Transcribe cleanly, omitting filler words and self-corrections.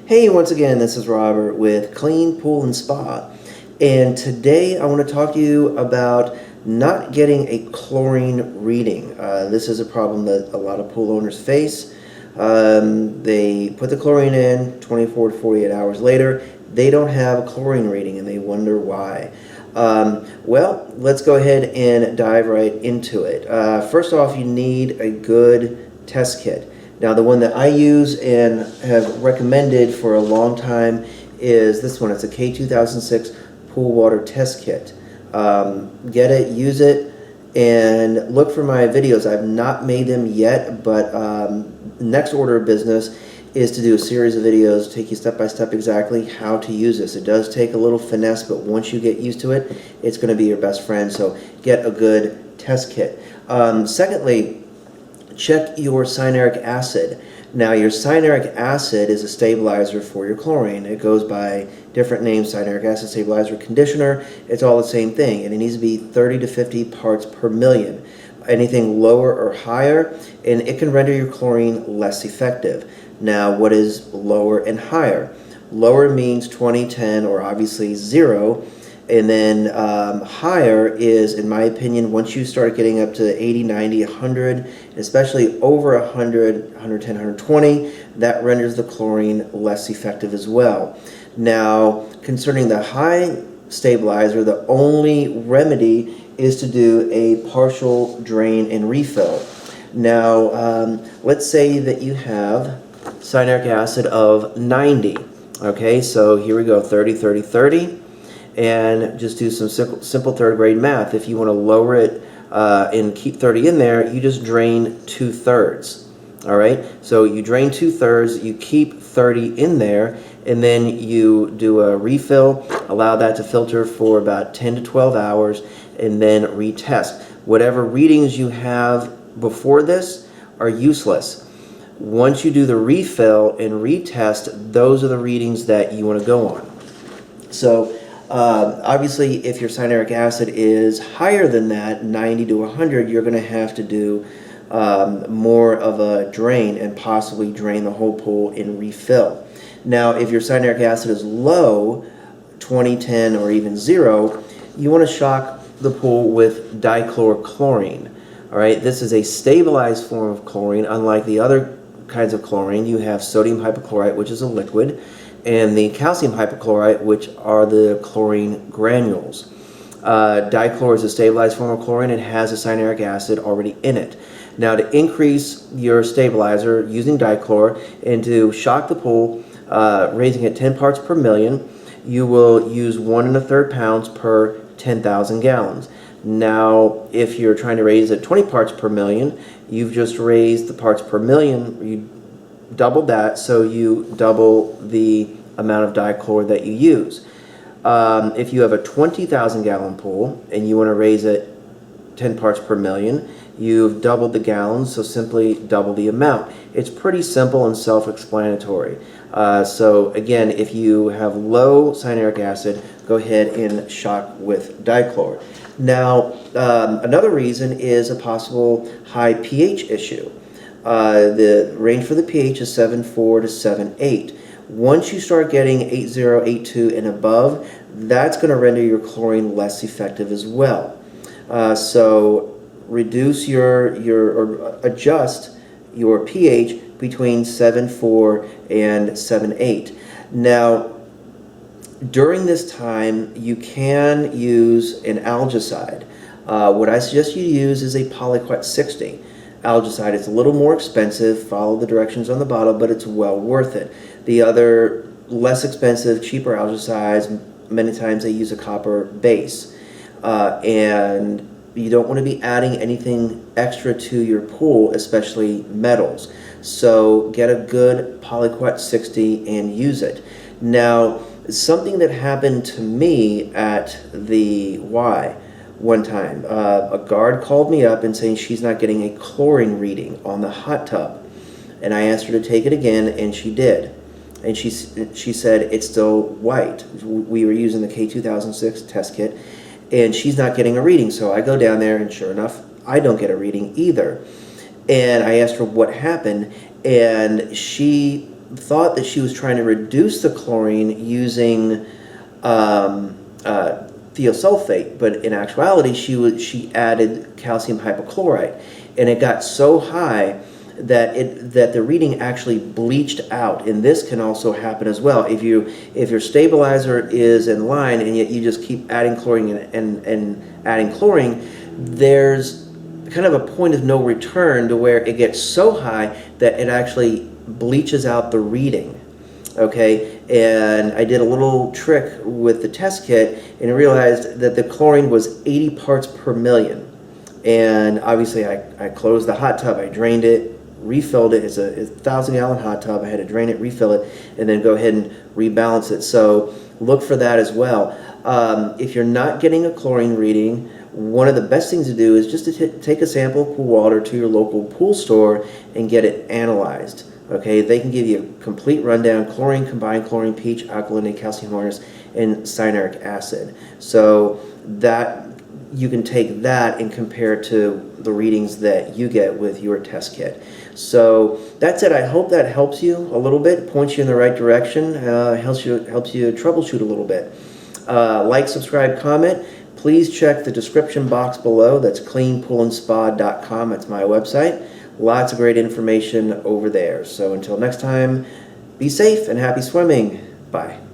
Hey, once again, this is Robert with Clean Pool and Spa, and today I want to talk to you about not getting a chlorine reading. This is a problem that a lot of pool owners face. They put the chlorine in 24 to 48 hours later, they don't have a chlorine reading and they wonder why. Well, let's go ahead and dive right into it. First off, you need a good test kit. Now, the one that I use and have recommended for a long time is this one. It's a K-2006 pool water test kit. Get it, use it, and look for my videos. I've not made them yet, but next order of business is to do a series of videos, take you step by step exactly how to use this. It does take a little finesse, but once you get used to it, it's going to be your best friend. So get a good test kit. Secondly, check your cyanuric acid. Now, your cyanuric acid is a stabilizer for your chlorine. It goes by different names: cyanuric acid stabilizer, conditioner. It's all the same thing, and it needs to be 30 to 50 parts per million. Anything lower or higher, and it can render your chlorine less effective. Now, what is lower and higher? Lower means 20, 10, or obviously 0. And then higher is, in my opinion, once you start getting up to 80, 90, 100, especially over 100, 110, 120, that renders the chlorine less effective as well. Now, concerning the high stabilizer, the only remedy is to do a partial drain and refill. Now, let's say that you have cyanuric acid of 90. Okay, so here we go, 30, 30, 30. And just do some simple third grade math. If you want to lower it and keep 30 in there, you just drain 2/3. All right, so you drain 2/3, you keep 30 in there, and then you do a refill, allow that to filter for about 10 to 12 hours, and then retest. Whatever readings you have before this are useless. Once you do the refill and retest, those are the readings that you want to go on. So obviously, if your cyanuric acid is higher than that, 90 to 100, you're going to have to do more of a drain and possibly drain the whole pool and refill. Now, if your cyanuric acid is low, 20, 10, or even 0, you want to shock the pool with dichlorochlorine. All right, this is a stabilized form of chlorine. Unlike the other kinds of chlorine, you have sodium hypochlorite, which is a liquid, and the calcium hypochlorite, which are the chlorine granules. Dichlor is a stabilized form of chlorine. It has a cyanuric acid already in it. Now, to increase your stabilizer using dichlor and to shock the pool, raising it 10 parts per million, you will use 1 1/3 pounds per 10,000 gallons. Now, if you're trying to raise it 20 parts per million, you've just raised the parts per million. You doubled that, so you double the amount of dichlor that you use. If you have a 20,000 gallon pool and you want to raise it 10 parts per million, you've doubled the gallons, so simply double the amount. It's pretty simple and self-explanatory. So again, if you have low cyanuric acid, go ahead and shock with dichlor. Now, another reason is a possible high pH issue. The range for the pH is 7.4 to 7.8. Once you start getting 8.0, 8.2 and above, that's going to render your chlorine less effective as well. So reduce or adjust your pH between 7.4 and 7.8. Now, during this time, you can use an algaecide. What I suggest you use is a Polyquat 60. Algaecide is a little more expensive. Follow the directions on the bottle, but it's well worth it. The other less expensive, cheaper algaecides, many times they use a copper base. And you don't want to be adding anything extra to your pool, especially metals. So get a good Polyquat 60 and use it. Now, something that happened to me at the Y one time, a guard called me up and saying she's not getting a chlorine reading on the hot tub, and I asked her to take it again, and she did, and she said it's still white. We were using the K-2006 test kit, and she's not getting a reading. So I go down there, and sure enough, I don't get a reading either. And I asked her what happened, and she thought that she was trying to reduce the chlorine using thiosulfate, but in actuality she added calcium hypochlorite, and it got so high that the reading actually bleached out. And this can also happen as well. If your stabilizer is in line and yet you just keep adding chlorine and adding chlorine, there's kind of a point of no return to where it gets so high that it actually bleaches out the reading. Okay, and I did a little trick with the test kit and realized that the chlorine was 80 parts per million. And obviously I closed the hot tub, I drained it, refilled it. It's a 1,000-gallon hot tub. I had to drain it, refill it, and then go ahead and rebalance it. So look for that as well. If you're not getting a chlorine reading, one of the best things to do is just to take a sample of pool water to your local pool store and get it analyzed. Okay, they can give you a complete rundown: chlorine, combined chlorine, peach, alkalinity, calcium harness, and cyanuric acid. So that you can take that and compare it to the readings that you get with your test kit. So that's it. I hope that helps you a little bit, points you in the right direction, helps you troubleshoot a little bit. Like, subscribe, comment. Please check the description box below. That's cleanpoolandspa.com. That's my website. Lots of great information over there. So until next time, be safe and happy swimming. Bye.